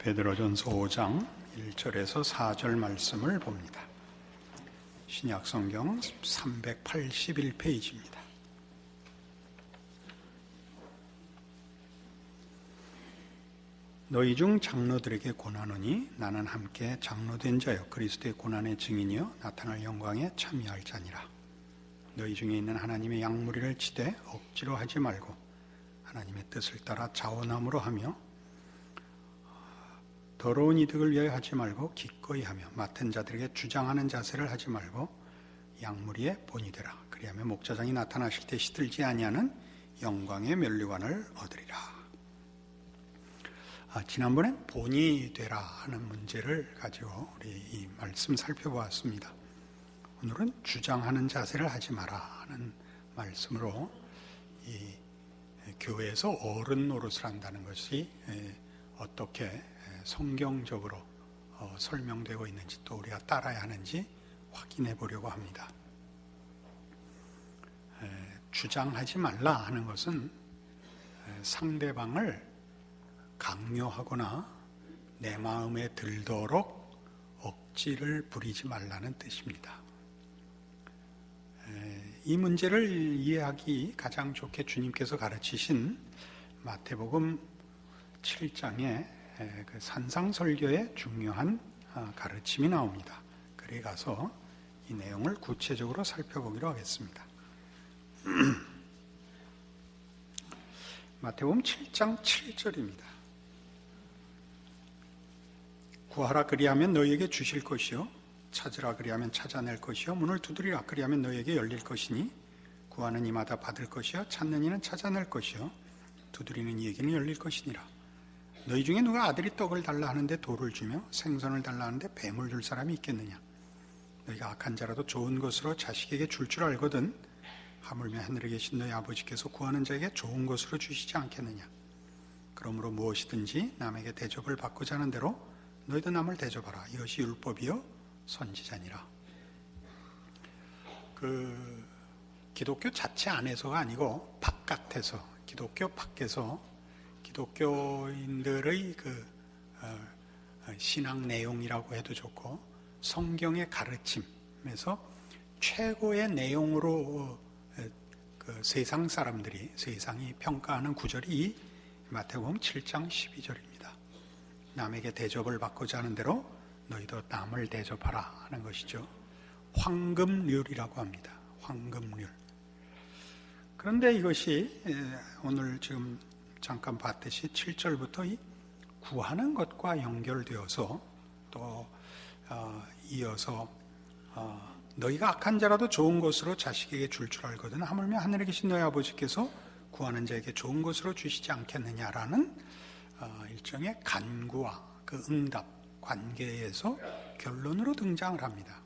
베드로전서 5장 1절에서 4절 말씀을 봅니다. 신약성경 381페이지입니다. 너희 중 장로들에게 권하노니 나는 함께 장로된 자여 그리스도의 고난의 증인이여 나타날 영광에 참여할 자니라. 너희 중에 있는 하나님의 양무리를 치되 억지로 하지 말고 하나님의 뜻을 따라 자원함으로 하며 더러운 이득을 위하여 하지 말고 기꺼이 하며 맡은 자들에게 주장하는 자세를 하지 말고 양무리의 본이 되라. 그리하면 목자장이 나타나실 때 시들지 아니하는 영광의 면류관을 얻으리라. 지난번엔 본이 되라 하는 문제를 가지고 우리 이 말씀 살펴보았습니다. 오늘은 주장하는 자세를 하지 마라 하는 말씀으로 이 교회에서 어른 노릇을 한다는 것이 어떻게 성경적으로 설명되고 있는지 또 우리가 따라야 하는지 확인해 보려고 합니다. 주장하지 말라 하는 것은 상대방을 강요하거나 내 마음에 들도록 억지를 부리지 말라는 뜻입니다. 이 문제를 이해하기 가장 좋게 주님께서 가르치신 마태복음 7장에 그 산상설교의 중요한 가르침이 나옵니다. 그래 가서 이 내용을 구체적으로 살펴보기로 하겠습니다. 마태복음 7장 7절입니다. 구하라 그리하면 너희에게 주실 것이요 찾으라 그리하면 찾아낼 것이요 문을 두드리라 그리하면 너희에게 열릴 것이니 구하는 이마다 받을 것이요 찾는 이는 찾아낼 것이요 두드리는 이에게는 열릴 것이니라. 너희 중에 누가 아들이 떡을 달라 하는데 돌을 주며 생선을 달라 하는데 뱀을 줄 사람이 있겠느냐. 너희가 악한 자라도 좋은 것으로 자식에게 줄 줄 알거든 하물며 하늘에 계신 너희 아버지께서 구하는 자에게 좋은 것으로 주시지 않겠느냐. 그러므로 무엇이든지 남에게 대접을 받고자 하는 대로 너희도 남을 대접하라. 이것이 율법이요 선지자니라. 기독교 자체 안에서가 아니고 바깥에서, 기독교 밖에서 기독교인들의 신앙 내용이라고 해도 좋고 성경의 가르침에서 최고의 내용으로 세상 사람들이, 세상이 평가하는 구절이 이 마태복음 7장 12절입니다. 남에게 대접을 받고자 하는 대로 너희도 남을 대접하라 하는 것이죠. 황금률이라고 합니다. 황금률. 그런데 이것이 오늘 지금 잠깐 봤듯이 7절부터 이 구하는 것과 연결되어서 또 이어서 너희가 악한 자라도 좋은 것으로 자식에게 줄 줄 알거든 하물며 하늘에 계신 너희 아버지께서 구하는 자에게 좋은 것으로 주시지 않겠느냐라는 일종의 간구와 그 응답 관계에서 결론으로 등장을 합니다.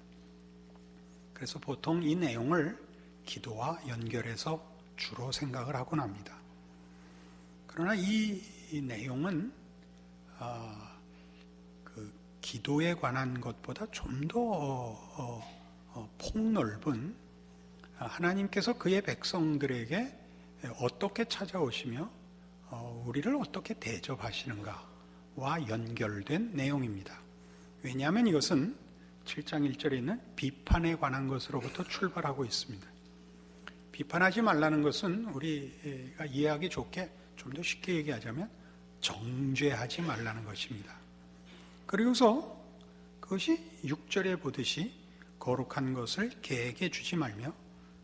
그래서 보통 이 내용을 기도와 연결해서 주로 생각을 하곤 합니다. 그러나 이 내용은 그 기도에 관한 것보다 좀 더 폭넓은 하나님께서 그의 백성들에게 어떻게 찾아오시며 우리를 어떻게 대접하시는가와 연결된 내용입니다. 왜냐하면 이것은 7장 1절에 있는 비판에 관한 것으로부터 출발하고 있습니다. 비판하지 말라는 것은 우리가 이해하기 좋게 좀 더 쉽게 얘기하자면 정죄하지 말라는 것입니다. 그리고서 그것이 6절에 보듯이 거룩한 것을 개에게 주지 말며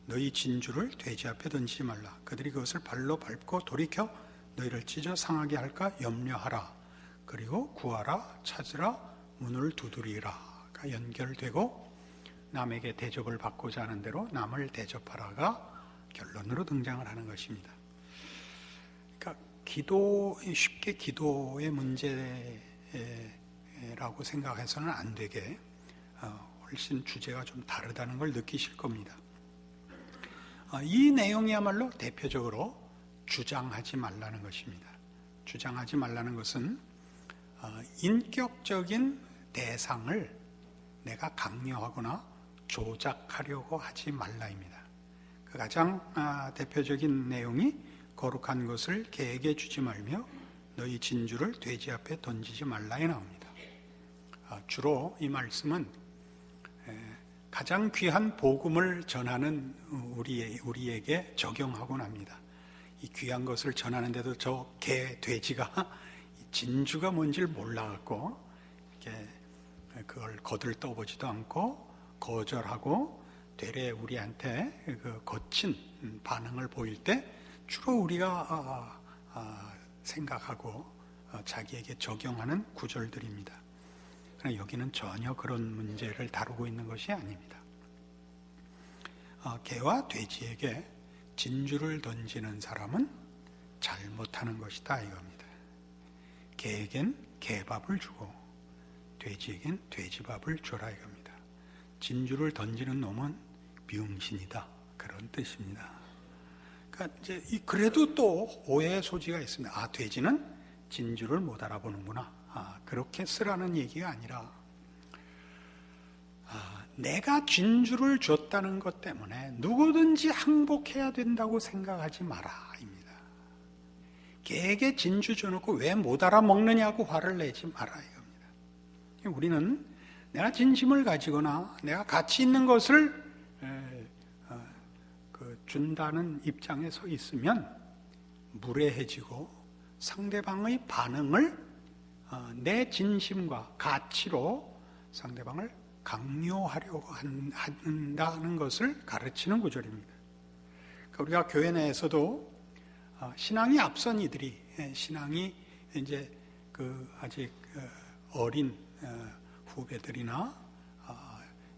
너희 진주를 돼지 앞에 던지지 말라. 그들이 그것을 발로 밟고 돌이켜 너희를 찢어 상하게 할까 염려하라. 그리고 구하라 찾으라 문을 두드리라가 연결되고 남에게 대접을 받고자 하는 대로 남을 대접하라가 결론으로 등장을 하는 것입니다. 그러니까 쉽게 기도의 문제라고 생각해서는 안 되게 훨씬 주제가 좀 다르다는 걸 느끼실 겁니다. 이 내용이야말로 대표적으로 주장하지 말라는 것입니다. 주장하지 말라는 것은 인격적인 대상을 내가 강요하거나 조작하려고 하지 말라입니다. 그 가장 대표적인 내용이 거룩한 것을 개에게 주지 말며 너희 진주를 돼지 앞에 던지지 말라에 나옵니다. 주로 이 말씀은 가장 귀한 복음을 전하는 우리에게 적용하곤 합니다. 이 귀한 것을 전하는데도 저 개, 돼지가 진주가 뭔지를 몰라갖고 이렇게 그걸 거들떠보지도 않고 거절하고 되레 우리한테 그 거친 반응을 보일 때 주로 우리가 생각하고 자기에게 적용하는 구절들입니다. 그러나 여기는 전혀 그런 문제를 다루고 있는 것이 아닙니다. 개와 돼지에게 진주를 던지는 사람은 잘못하는 것이다 이겁니다. 개에겐 개밥을 주고 돼지에겐 돼지밥을 줘라 이겁니다. 진주를 던지는 놈은 병신이다 그런 뜻입니다. 그러니까 이제 그래도 또 오해의 소지가 있습니다. 돼지는 진주를 못 알아보는구나. 그렇게 쓰라는 얘기가 아니라 내가 진주를 줬다는 것 때문에 누구든지 항복해야 된다고 생각하지 마라 입니다. 개에게 진주 줘놓고 왜 못 알아먹느냐고 화를 내지 마라 이겁니다. 우리는 내가 진심을 가지거나 내가 가치 있는 것을 준다는 입장에 서 있으면 무례해지고 상대방의 반응을 내 진심과 가치로 상대방을 강요하려고 한다는 것을 가르치는 구절입니다. 그러니까 우리가 교회 내에서도 신앙이 앞선 이들이 신앙이 이제 아직 어린 후배들이나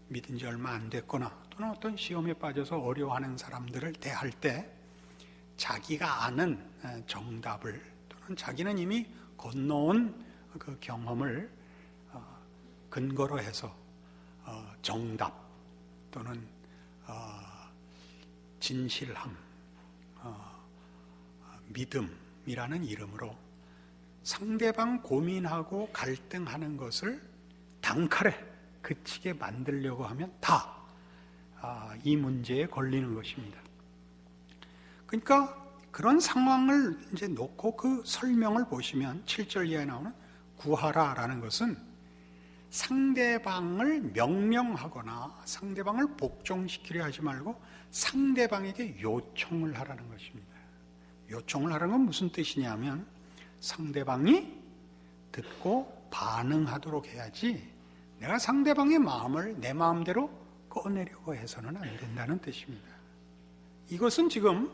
믿은 지 얼마 안 됐거나 또는 어떤 시험에 빠져서 어려워하는 사람들을 대할 때 자기가 아는 정답을 또는 자기는 이미 건너온 그 경험을 근거로 해서 정답 또는 진실함, 믿음이라는 이름으로 상대방 고민하고 갈등하는 것을 단칼에 그치게 만들려고 하면 다 이 문제에 걸리는 것입니다. 그러니까 그런 상황을 이제 놓고 그 설명을 보시면 7절 이하에 나오는 구하라라는 것은 상대방을 명령하거나 상대방을 복종시키려 하지 말고 상대방에게 요청을 하라는 것입니다. 요청을 하라는 건 무슨 뜻이냐면 상대방이 듣고 반응하도록 해야지 내가 상대방의 마음을 내 마음대로 꺼내려고 해서는 안 된다는 뜻입니다. 이것은 지금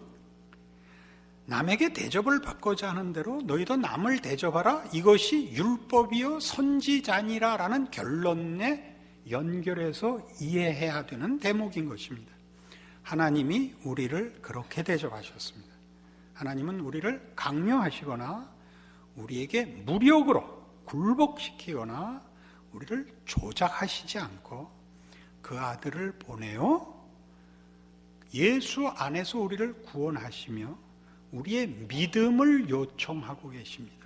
남에게 대접을 받고자 하는 대로 너희도 남을 대접하라 이것이 율법이요 선지자니라 라는 결론에 연결해서 이해해야 되는 대목인 것입니다. 하나님이 우리를 그렇게 대접하셨습니다. 하나님은 우리를 강요하시거나 우리에게 무력으로 굴복시키거나 우리를 조작하시지 않고 그 아들을 보내어 예수 안에서 우리를 구원하시며 우리의 믿음을 요청하고 계십니다.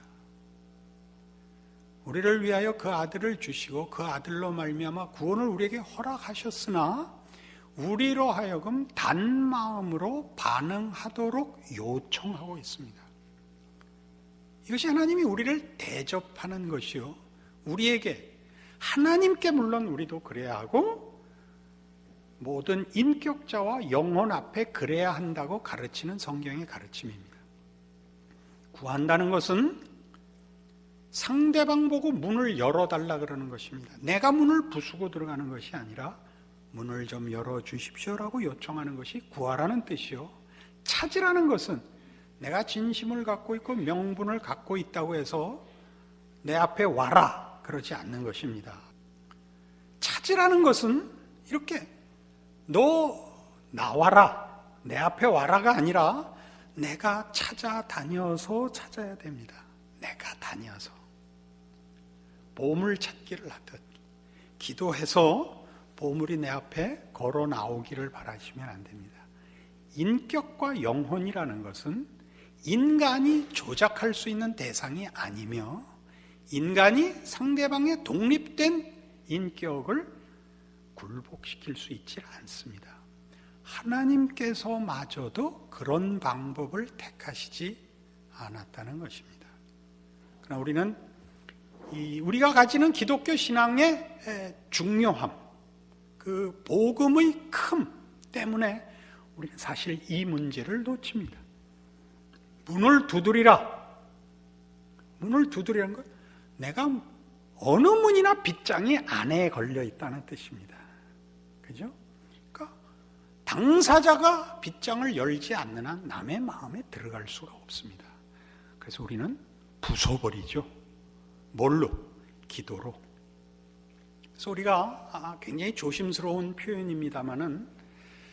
우리를 위하여 그 아들을 주시고 그 아들로 말미암아 구원을 우리에게 허락하셨으나 우리로 하여금 단마음으로 반응하도록 요청하고 있습니다. 이것이 하나님이 우리를 대접하는 것이요 우리에게 하나님께 물론 우리도 그래야 하고 모든 인격자와 영혼 앞에 그래야 한다고 가르치는 성경의 가르침입니다. 구한다는 것은 상대방 보고 문을 열어달라 그러는 것입니다. 내가 문을 부수고 들어가는 것이 아니라 문을 좀 열어주십시오라고 요청하는 것이 구하라는 뜻이요. 찾으라는 것은 내가 진심을 갖고 있고 명분을 갖고 있다고 해서 내 앞에 와라 그러지 않는 것입니다. 찾으라는 것은 이렇게 너 나와라 내 앞에 와라가 아니라 내가 찾아다녀서 찾아야 됩니다. 내가 다녀서 보물 찾기를 하듯 기도해서 보물이 내 앞에 걸어 나오기를 바라시면 안 됩니다. 인격과 영혼이라는 것은 인간이 조작할 수 있는 대상이 아니며 인간이 상대방의 독립된 인격을 굴복시킬 수 있지 않습니다. 하나님께서마저도 그런 방법을 택하시지 않았다는 것입니다. 그러나 우리는 우리가 가지는 기독교 신앙의 중요함, 그 복음의 큼 때문에 우리는 사실 이 문제를 놓칩니다. 문을 두드리라. 문을 두드리라는 건 내가 어느 문이나 빗장이 안에 걸려 있다는 뜻입니다. 그죠? 그러니까 당사자가 빗장을 열지 않는 한 남의 마음에 들어갈 수가 없습니다. 그래서 우리는 부숴버리죠. 뭘로? 기도로. 그래서 우리가 굉장히 조심스러운 표현입니다만은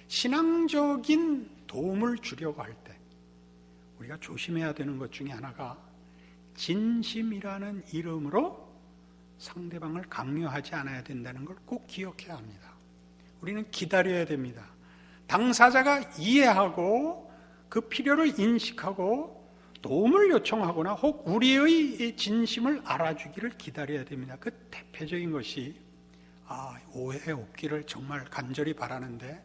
신앙적인 도움을 주려고 할 때 우리가 조심해야 되는 것 중에 하나가 진심이라는 이름으로 상대방을 강요하지 않아야 된다는 걸 꼭 기억해야 합니다. 우리는 기다려야 됩니다. 당사자가 이해하고 그 필요를 인식하고 도움을 요청하거나 혹 우리의 진심을 알아주기를 기다려야 됩니다. 그 대표적인 것이 오해 없기를 정말 간절히 바라는데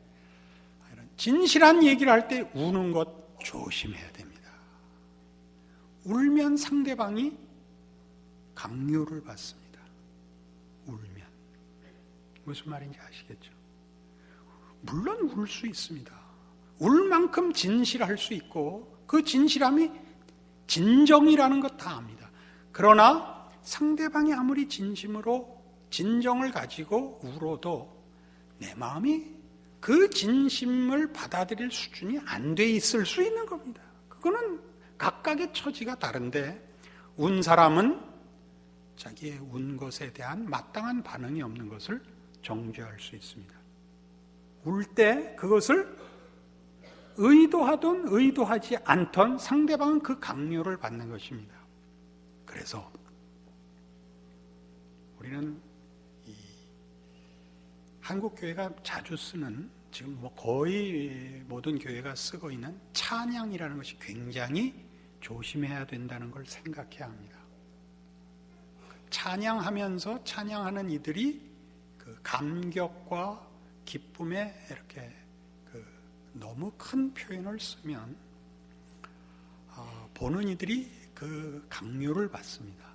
진실한 얘기를 할 때 우는 것 조심해야 됩니다. 울면 상대방이 강요를 받습니다. 울면. 무슨 말인지 아시겠죠? 물론 울 수 있습니다. 울 만큼 진실할 수 있고 그 진실함이 진정이라는 것 다 압니다. 그러나 상대방이 아무리 진심으로 진정을 가지고 울어도 내 마음이 그 진심을 받아들일 수준이 안 돼 있을 수 있는 겁니다. 그거는 각각의 처지가 다른데 운 사람은 자기의 운 것에 대한 마땅한 반응이 없는 것을 정죄할 수 있습니다. 울 때 그것을 의도하든 의도하지 않던 상대방은 그 강요를 받는 것입니다. 그래서 우리는 한국 교회가 자주 쓰는 지금 거의 모든 교회가 쓰고 있는 찬양이라는 것이 굉장히 조심해야 된다는 걸 생각해야 합니다. 찬양하면서 찬양하는 이들이 그 감격과 기쁨에 이렇게 너무 큰 표현을 쓰면 보는 이들이 그 강요를 받습니다.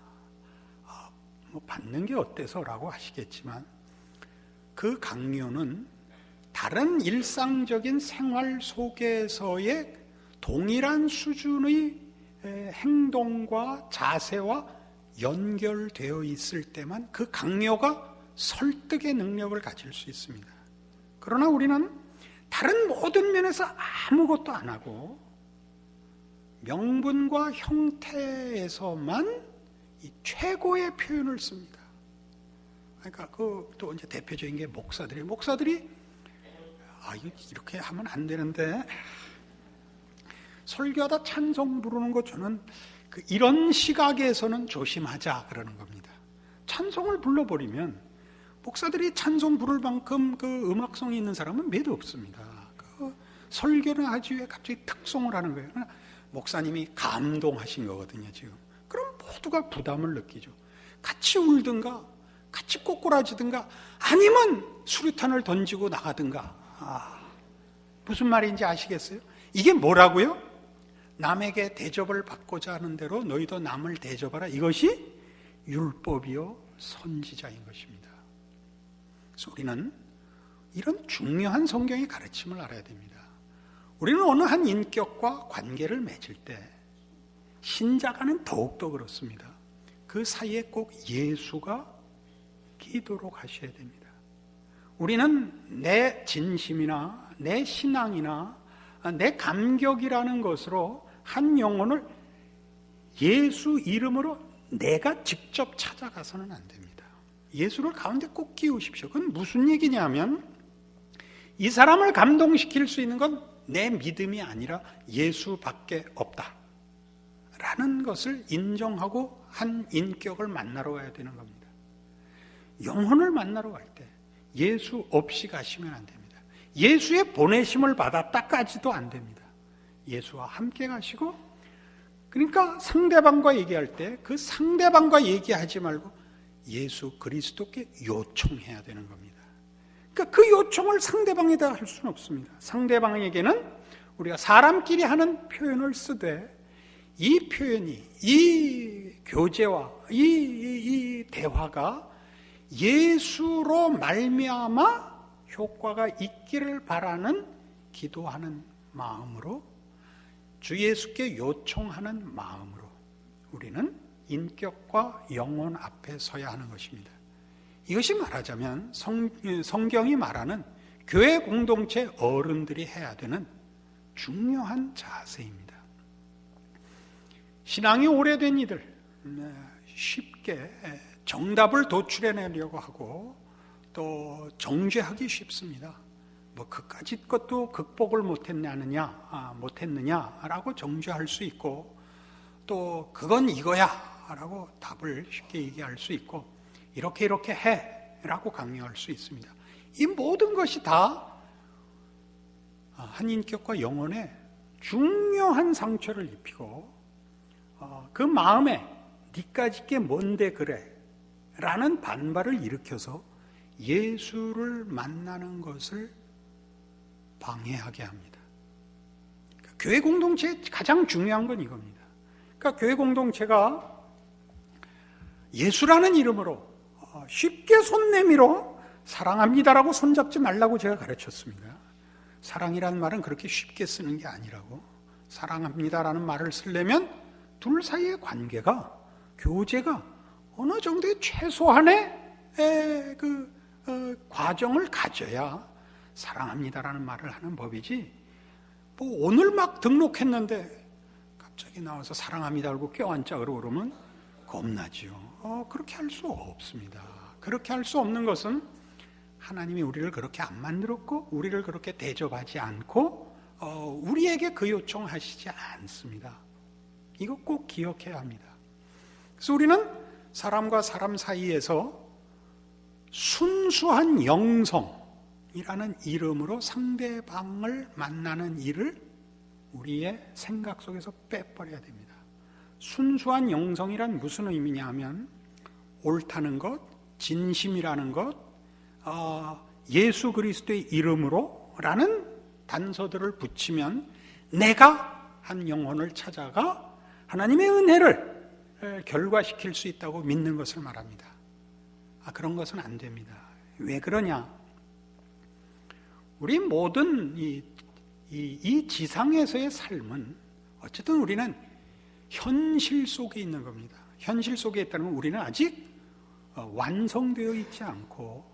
받는 게 어때서라고 하시겠지만 그 강요는 다른 일상적인 생활 속에서의 동일한 수준의 행동과 자세와 연결되어 있을 때만 그 강요가 설득의 능력을 가질 수 있습니다. 그러나 우리는 다른 모든 면에서 아무것도 안 하고 명분과 형태에서만 이 최고의 표현을 씁니다. 그러니까 또 이제 대표적인 게 목사들이 이렇게 하면 안 되는데 설교하다 찬송 부르는 거 저는 이런 시각에서는 조심하자 그러는 겁니다. 찬송을 불러버리면 목사들이 찬송 부를 만큼 그 음악성이 있는 사람은 몇 없습니다. 설교를 하지 왜 갑자기 특송을 하는 거예요? 목사님이 감동하신 거거든요, 지금. 그럼 모두가 부담을 느끼죠. 같이 울든가, 같이 꼬꾸라지든가, 아니면 수류탄을 던지고 나가든가. 무슨 말인지 아시겠어요? 이게 뭐라고요? 남에게 대접을 받고자 하는 대로 너희도 남을 대접하라. 이것이 율법이요 선지자인 것입니다. 그래서 우리는 이런 중요한 성경의 가르침을 알아야 됩니다. 우리는 어느 한 인격과 관계를 맺을 때 신자가는 더욱더 그렇습니다. 그 사이에 꼭 예수가 끼도록 하셔야 됩니다. 우리는 내 진심이나 내 신앙이나 내 감격이라는 것으로 한 영혼을 예수 이름으로 내가 직접 찾아가서는 안 됩니다. 예수를 가운데 꼭 끼우십시오. 그건 무슨 얘기냐면 이 사람을 감동시킬 수 있는 건 내 믿음이 아니라 예수밖에 없다 라는 것을 인정하고 한 인격을 만나러 가야 되는 겁니다. 영혼을 만나러 갈 때 예수 없이 가시면 안 됩니다. 예수의 보내심을 받았다까지도 안 됩니다. 예수와 함께 가시고, 그러니까 상대방과 얘기할 때 그 상대방과 얘기하지 말고 예수 그리스도께 요청해야 되는 겁니다. 그러니까 그 요청을 상대방에다 할 수는 없습니다. 상대방에게는 우리가 사람끼리 하는 표현을 쓰되 이 표현이, 이 교제와 이 대화가 예수로 말미암아 효과가 있기를 바라는 기도하는 마음으로, 주 예수께 요청하는 마음으로 우리는 인격과 영혼 앞에 서야 하는 것입니다. 이것이 말하자면 성경이 말하는 교회 공동체 어른들이 해야 되는 중요한 자세입니다. 신앙이 오래된 이들, 쉽게 정답을 도출해내려고 하고 또 정죄하기 쉽습니다. 뭐 그까짓 것도 극복을 못했느냐라고 정죄할 수 있고, 또 그건 이거야라고 답을 쉽게 얘기할 수 있고, 이렇게 해라고 강요할 수 있습니다. 이 모든 것이 다 한 인격과 영혼에 중요한 상처를 입히고, 그 마음에 니까짓 게 뭔데 그래 라는 반발을 일으켜서 예수를 만나는 것을 방해하게 합니다. 그러니까 교회 공동체의 가장 중요한 건 이겁니다. 그러니까 교회 공동체가 예수라는 이름으로 쉽게 손 내밀어 사랑합니다라고 손잡지 말라고 제가 가르쳤습니다. 사랑이라는 말은 그렇게 쉽게 쓰는 게 아니라고. 사랑합니다라는 말을 쓰려면 둘 사이의 관계가, 교제가 어느 정도의 최소한의 과정을 가져야 사랑합니다라는 말을 하는 법이지, 뭐 오늘 막 등록했는데 갑자기 나와서 사랑합니다 하고 껴앉자 그러면 겁나지요. 그렇게 할 수 없습니다. 그렇게 할 수 없는 것은 하나님이 우리를 그렇게 안 만들었고, 우리를 그렇게 대접하지 않고, 우리에게 그 요청하시지 않습니다. 이거 꼭 기억해야 합니다. 그래서 우리는 사람과 사람 사이에서 순수한 영성이라는 이름으로 상대방을 만나는 일을 우리의 생각 속에서 빼버려야 됩니다. 순수한 영성이란 무슨 의미냐 하면, 옳다는 것, 진심이라는 것, 예수 그리스도의 이름으로 라는 단서들을 붙이면 내가 한 영혼을 찾아가 하나님의 은혜를 결과시킬 수 있다고 믿는 것을 말합니다. 그런 것은 안 됩니다. 왜 그러냐? 우리 모든 이 지상에서의 삶은 어쨌든 우리는 현실 속에 있는 겁니다. 현실 속에 있다는 건 우리는 아직 완성되어 있지 않고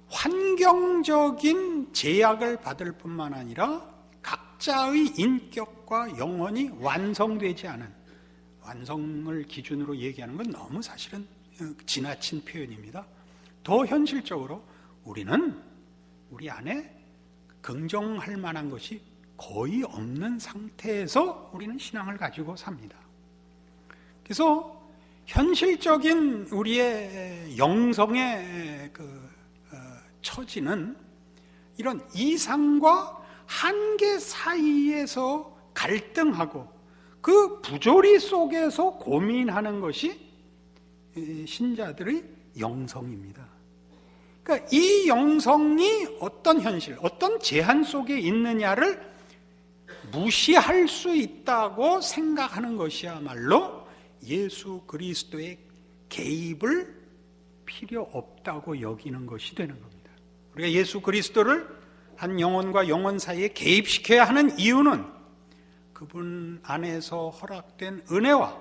환경적인 제약을 받을 뿐만 아니라 각자의 인격과 영혼이 완성되지 않은, 완성을 기준으로 얘기하는 건 너무 사실은 지나친 표현입니다. 더 현실적으로 우리는 우리 안에 긍정할 만한 것이 거의 없는 상태에서 우리는 신앙을 가지고 삽니다. 그래서 현실적인 우리의 영성의 처지는 이런 이상과 한계 사이에서 갈등하고 그 부조리 속에서 고민하는 것이 신자들의 영성입니다. 그러니까 이 영성이 어떤 현실, 어떤 제한 속에 있느냐를 무시할 수 있다고 생각하는 것이야말로 예수 그리스도의 개입을 필요 없다고 여기는 것이 되는 겁니다. 우리가 예수 그리스도를 한 영혼과 영혼 사이에 개입시켜야 하는 이유는 그분 안에서 허락된 은혜와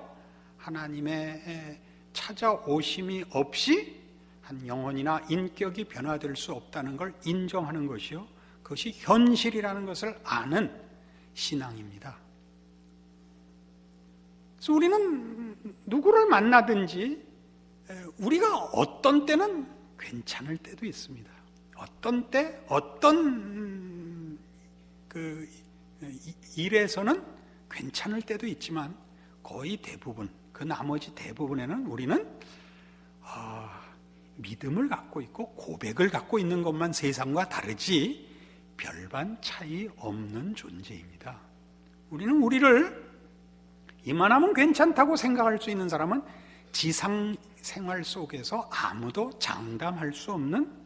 하나님의 찾아오심이 없이 한 영혼이나 인격이 변화될 수 없다는 걸 인정하는 것이요, 그것이 현실이라는 것을 아는 신앙입니다. 그래서 우리는 누구를 만나든지 우리가 어떤 때는 괜찮을 때도 있습니다. 어떤 때 어떤 일에서는 괜찮을 때도 있지만 거의 대부분, 그 나머지 대부분에는 우리는 믿음을 갖고 있고 고백을 갖고 있는 것만 세상과 다르지 별반 차이 없는 존재입니다. 우리는 우리를 이만하면 괜찮다고 생각할 수 있는 사람은 지상 생활 속에서 아무도 장담할 수 없는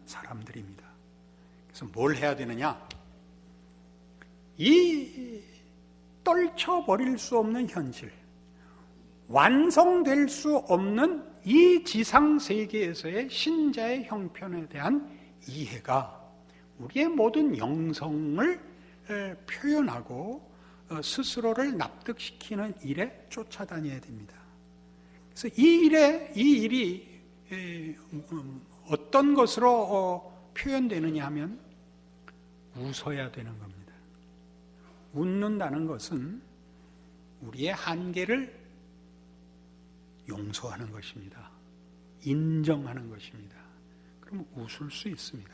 떨쳐버릴 수 없는 현실, 완성될 수 없는 이 지상 세계에서의 신자의 형편에 대한 이해가 우리의 모든 영성을 표현하고 스스로를 납득시키는 일에 쫓아다녀야 됩니다. 그래서 이 일이 어떤 것으로 표현되느냐 하면 웃어야 되는 겁니다. 웃는다는 것은 우리의 한계를 용서하는 것입니다. 인정하는 것입니다. 그럼 웃을 수 있습니다.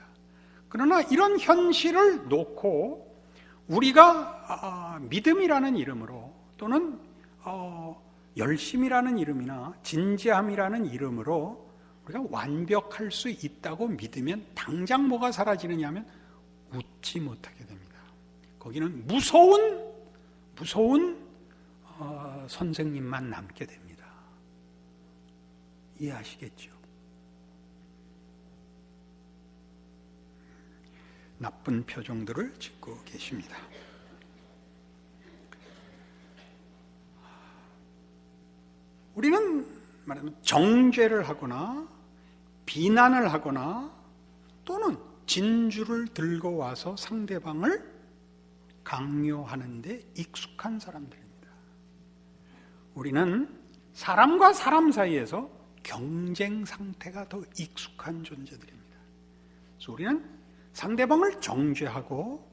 그러나 이런 현실을 놓고 우리가 믿음이라는 이름으로 또는 열심이라는 이름이나 진지함이라는 이름으로 우리가 완벽할 수 있다고 믿으면 당장 뭐가 사라지느냐 하면 웃지 못하게 됩니다. 거기는 무서운 선생님만 남게 됩니다. 이해하시겠죠? 나쁜 표정들을 짓고 계십니다. 우리는 말하자면 정죄를 하거나 비난을 하거나 또는 진주를 들고 와서 상대방을 강요하는 데 익숙한 사람들입니다. 우리는 사람과 사람 사이에서 경쟁 상태가 더 익숙한 존재들입니다. 그래서 우리는 상대방을 정죄하고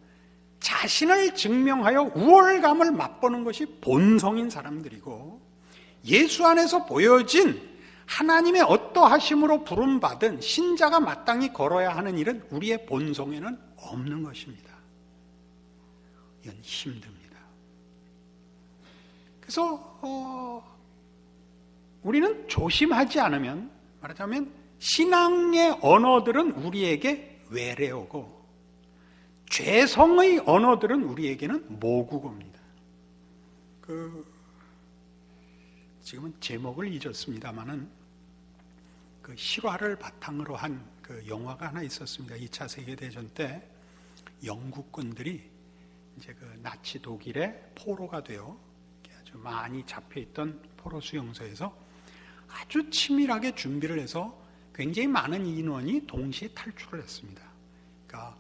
자신을 증명하여 우월감을 맛보는 것이 본성인 사람들이고, 예수 안에서 보여진 하나님의 어떠하심으로 부름받은 신자가 마땅히 걸어야 하는 일은 우리의 본성에는 없는 것입니다. 이건 힘듭니다. 그래서 우리는 조심하지 않으면, 말하자면 신앙의 언어들은 우리에게 외래어고 죄성의 언어들은 우리에게는 모국어입니다. 지금은 제목을 잊었습니다만은 그 실화를 바탕으로 한 그 영화가 하나 있었습니다. 2차 세계대전 때 영국군들이 이제 그 나치 독일의 포로가 되어 아주 많이 잡혀있던 포로 수용소에서 아주 치밀하게 준비를 해서 굉장히 많은 인원이 동시에 탈출을 했습니다. 그러니까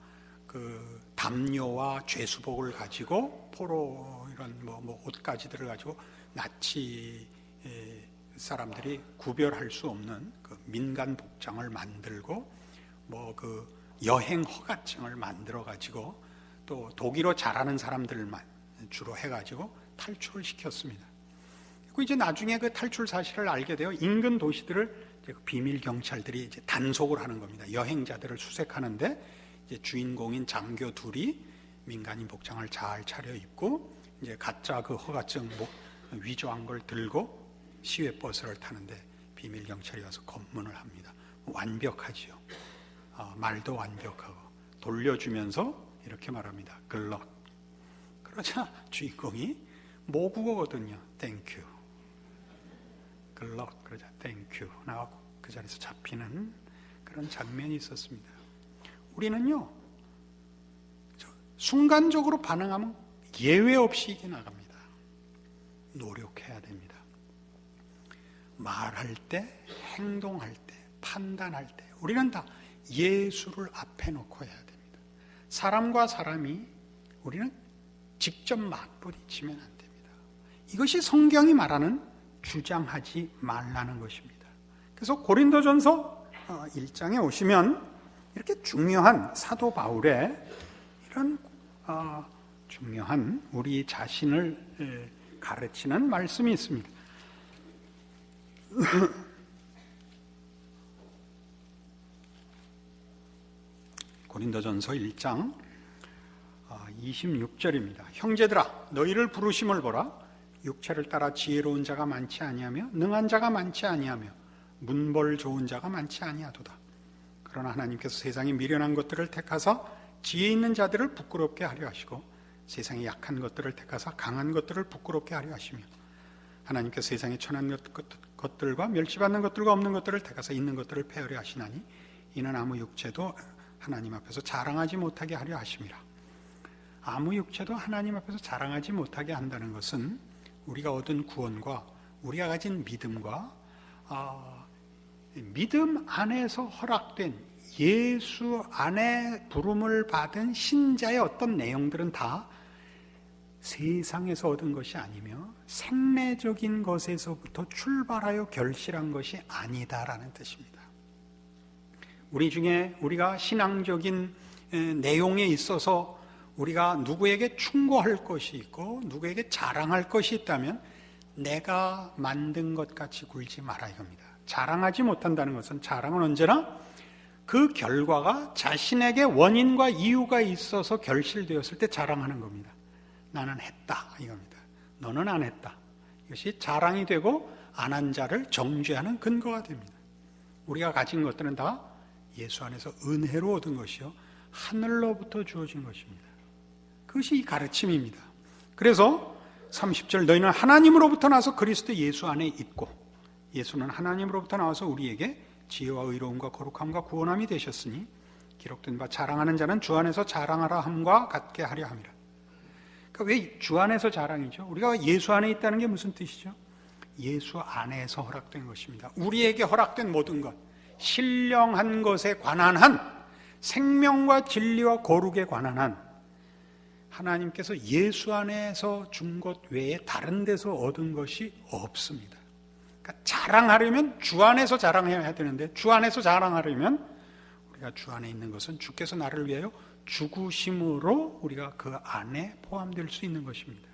그 담요와 죄수복을 가지고 포로 이런 뭐 옷가지들을 가지고 나치 사람들이 구별할 수 없는 그 민간 복장을 만들고 뭐 그 여행 허가증을 만들어 가지고 또 독일어 잘하는 사람들만 주로 해가지고 탈출을 시켰습니다. 그리고 이제 나중에 그 탈출 사실을 알게 되어 인근 도시들을 이제 비밀 경찰들이 이제 단속을 하는 겁니다. 여행자들을 수색하는데 이제 주인공인 장교 둘이 민간인 복장을 잘 차려입고 이제 가짜 그 허가증 위조한 걸 들고 시외버스를 타는데 비밀 경찰이 와서 검문을 합니다. 완벽하지요. 말도 완벽하고 돌려주면서 이렇게 말합니다. 글럭. 그러자 주인공이 모국어거든요. 땡큐. 글럭. 그러자 땡큐. 나하고 그 자리에서 잡히는 그런 장면이 있었습니다. 우리는요, 순간적으로 반응하면 예외 없이 이게 나갑니다. 노력해야 됩니다. 말할 때, 행동할 때, 판단할 때 우리는 다 예수를 앞에 놓고 해야 됩니다. 사람과 사람이 우리는 직접 맞부딪히면 안 됩니다. 이것이 성경이 말하는 주장하지 말라는 것입니다. 그래서 고린도전서 1장에 오시면 이렇게 중요한 사도 바울의 이런 중요한 우리 자신을 가르치는 말씀이 있습니다. 고린도전서 1장 26절입니다. 형제들아 너희를 부르심을 보라. 육체를 따라 지혜로운 자가 많지 아니하며 능한 자가 많지 아니하며 문벌 좋은 자가 많지 아니하도다. 그러나 하나님께서 세상에 미련한 것들을 택하사 지혜 있는 자들을 부끄럽게 하려 하시고 세상에 약한 것들을 택하사 강한 것들을 부끄럽게 하려 하시며 하나님께서 세상에 천한 것들과 멸시받는 것들과 없는 것들을 택하사 있는 것들을 폐하려 하시나니 이는 아무 육체도 하나님 앞에서 자랑하지 못하게 하려 하심이라. 아무 육체도 하나님 앞에서 자랑하지 못하게 한다는 것은 우리가 얻은 구원과 우리가 가진 믿음과 믿음 안에서 허락된 예수 안에 부름을 받은 신자의 어떤 내용들은 다 세상에서 얻은 것이 아니며 생내적인 것에서부터 출발하여 결실한 것이 아니다라는 뜻입니다. 우리 중에 우리가 신앙적인 내용에 있어서 우리가 누구에게 충고할 것이 있고 누구에게 자랑할 것이 있다면 내가 만든 것 같이 굴지 마라 이겁니다. 자랑하지 못한다는 것은, 자랑은 언제나 그 결과가 자신에게 원인과 이유가 있어서 결실되었을 때 자랑하는 겁니다. 나는 했다 이겁니다. 너는 안 했다. 이것이 자랑이 되고 안 한 자를 정죄하는 근거가 됩니다. 우리가 가진 것들은 다 예수 안에서 은혜로 얻은 것이요 하늘로부터 주어진 것입니다. 그것이 이 가르침입니다. 그래서 30절, 너희는 하나님으로부터 나서 그리스도 예수 안에 있고, 예수는 하나님으로부터 나와서 우리에게 지혜와 의로움과 거룩함과 구원함이 되셨으니 기록된 바 자랑하는 자는 주 안에서 자랑하라 함과 같게 하려 함이라. 그러니까 왜 주 안에서 자랑이죠? 우리가 예수 안에 있다는 게 무슨 뜻이죠? 예수 안에서 허락된 것입니다. 우리에게 허락된 모든 것, 신령한 것에 관한 한, 생명과 진리와 거룩에 관한 한, 하나님께서 예수 안에서 준 것 외에 다른 데서 얻은 것이 없습니다. 그러니까 자랑하려면 주 안에서 자랑해야 되는데, 주 안에서 자랑하려면 우리가 주 안에 있는 것은 주께서 나를 위하여 죽으심으로 우리가 그 안에 포함될 수 있는 것입니다.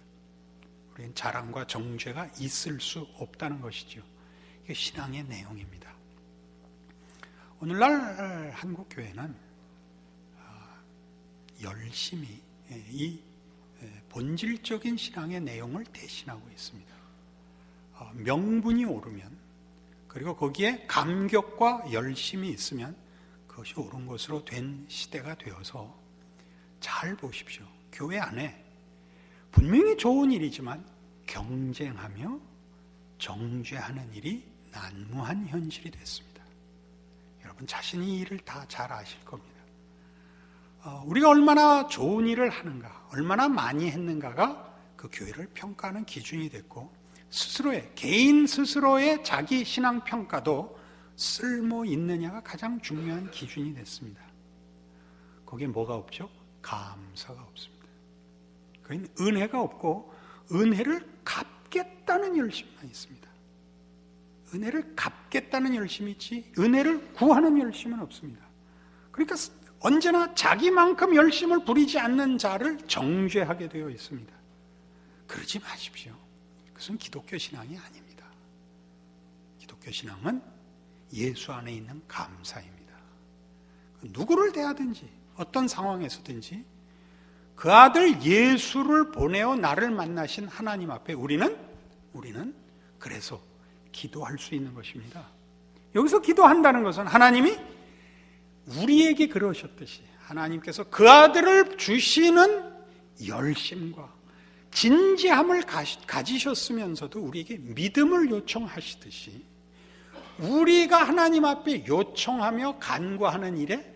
우리는 자랑과 정죄가 있을 수 없다는 것이죠. 이게 신앙의 내용입니다. 오늘날 한국 교회는 열심히 이 본질적인 신앙의 내용을 대신하고 있습니다. 명분이 오르면, 그리고 거기에 감격과 열심이 있으면 그것이 옳은 것으로 된 시대가 되어서, 잘 보십시오. 교회 안에 분명히 좋은 일이지만 경쟁하며 정죄하는 일이 난무한 현실이 됐습니다. 여러분 자신이 이 일을 다 잘 아실 겁니다. 우리가 얼마나 좋은 일을 하는가, 얼마나 많이 했는가가 그 교회를 평가하는 기준이 됐고, 개인 스스로의 자기 신앙 평가도 쓸모 있느냐가 가장 중요한 기준이 됐습니다. 거기에 뭐가 없죠? 감사가 없습니다. 그건 은혜가 없고 은혜를 갚겠다는 열심만 있습니다. 은혜를 갚겠다는 열심이 있지 은혜를 구하는 열심은 없습니다. 그러니까 언제나 자기만큼 열심을 부리지 않는 자를 정죄하게 되어 있습니다. 그러지 마십시오. 그것은 기독교 신앙이 아닙니다. 기독교 신앙은 예수 안에 있는 감사입니다. 누구를 대하든지 어떤 상황에서든지 그 아들 예수를 보내어 나를 만나신 하나님 앞에 우리는 그래서 기도할 수 있는 것입니다. 여기서 기도한다는 것은 하나님이 우리에게 그러셨듯이 하나님께서 그 아들을 주시는 열심과 진지함을 가지셨으면서도 우리에게 믿음을 요청하시듯이 우리가 하나님 앞에 요청하며 간구하는 일에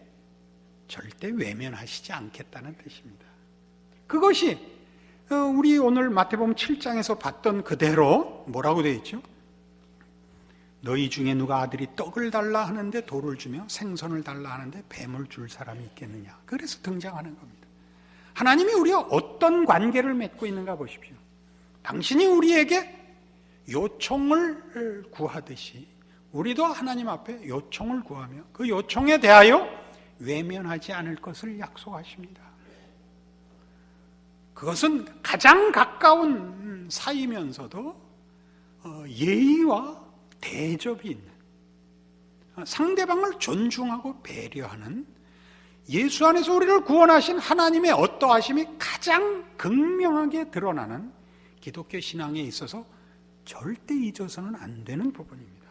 절대 외면하시지 않겠다는 뜻입니다. 그것이 우리 오늘 마태복음 7장에서 봤던 그대로 뭐라고 되어 있죠? 너희 중에 누가 아들이 떡을 달라 하는데 돌을 주며 생선을 달라 하는데 뱀을 줄 사람이 있겠느냐. 그래서 등장하는 겁니다. 하나님이 우리와 어떤 관계를 맺고 있는가 보십시오. 당신이 우리에게 요청을 구하듯이 우리도 하나님 앞에 요청을 구하며 그 요청에 대하여 외면하지 않을 것을 약속하십니다. 그것은 가장 가까운 사이면서도 예의와 대접이 있는, 상대방을 존중하고 배려하는 예수 안에서 우리를 구원하신 하나님의 어떠하심이 가장 극명하게 드러나는 기독교 신앙에 있어서 절대 잊어서는 안 되는 부분입니다.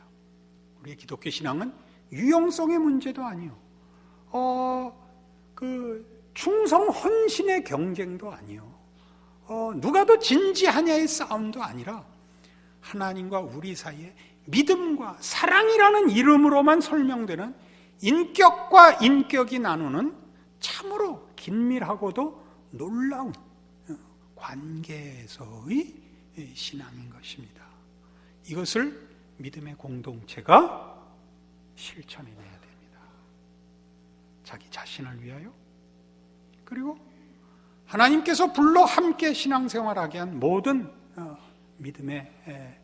우리의 기독교 신앙은 유용성의 문제도 아니요, 충성 헌신의 경쟁도 아니요, 누가 더 진지하냐의 싸움도 아니라 하나님과 우리 사이에 믿음과 사랑이라는 이름으로만 설명되는 인격과 인격이 나누는 참으로 긴밀하고도 놀라운 관계에서의 신앙인 것입니다. 이것을 믿음의 공동체가 실천해내야 됩니다. 자기 자신을 위하여, 그리고 하나님께서 불러 함께 신앙생활하게 한 모든 믿음의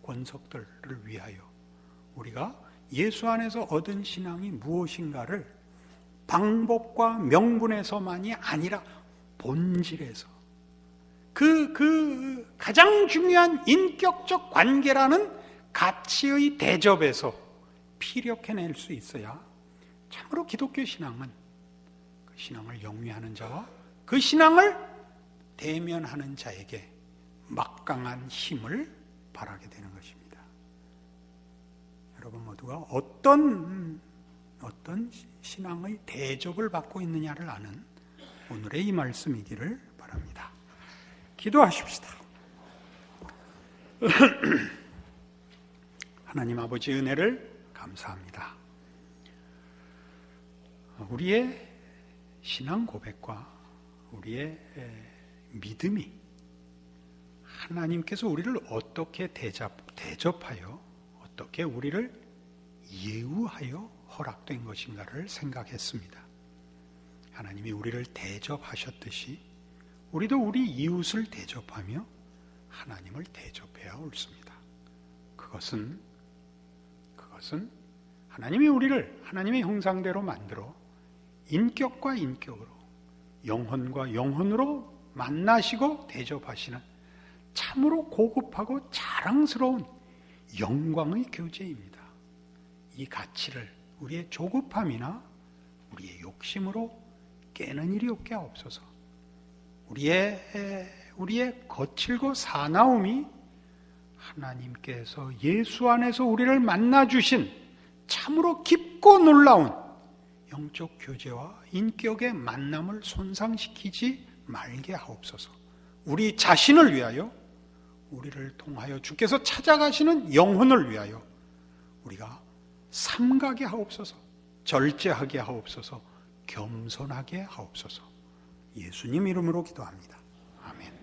권속들을 위하여 우리가 예수 안에서 얻은 신앙이 무엇인가를 방법과 명분에서만이 아니라 본질에서 그 가장 중요한 인격적 관계라는 가치의 대접에서 피력해낼 수 있어야 참으로 기독교 신앙은 그 신앙을 영위하는 자와 그 신앙을 대면하는 자에게 막강한 힘을 발하게 되는 것입니다. 여러분 모두가 어떤 신앙의 대접을 받고 있느냐를 아는 오늘의 이 말씀이기를 바랍니다. 기도하십시다. 하나님 아버지 은혜를 감사합니다. 우리의 신앙 고백과 우리의 믿음이 하나님께서 우리를 어떻게 대접하여 어떻게 우리를 예우하여 허락된 것인가를 생각했습니다. 하나님이 우리를 대접하셨듯이 우리도 우리 이웃을 대접하며 하나님을 대접해야 옳습니다. 그것은 하나님이 우리를 하나님의 형상대로 만들어 인격과 인격으로, 영혼과 영혼으로 만나시고 대접하시는 참으로 고급하고 자랑스러운 영광의 교제입니다. 이 가치를 우리의 조급함이나 우리의 욕심으로 깨는 일이 없게 하옵소서. 우리의 거칠고 사나움이 하나님께서 예수 안에서 우리를 만나주신 참으로 깊고 놀라운 영적 교제와 인격의 만남을 손상시키지 말게 하옵소서. 우리 자신을 위하여, 우리를 통하여 주께서 찾아가시는 영혼을 위하여 우리가 삼가게 하옵소서, 절제하게 하옵소서, 겸손하게 하옵소서. 예수님 이름으로 기도합니다. 아멘.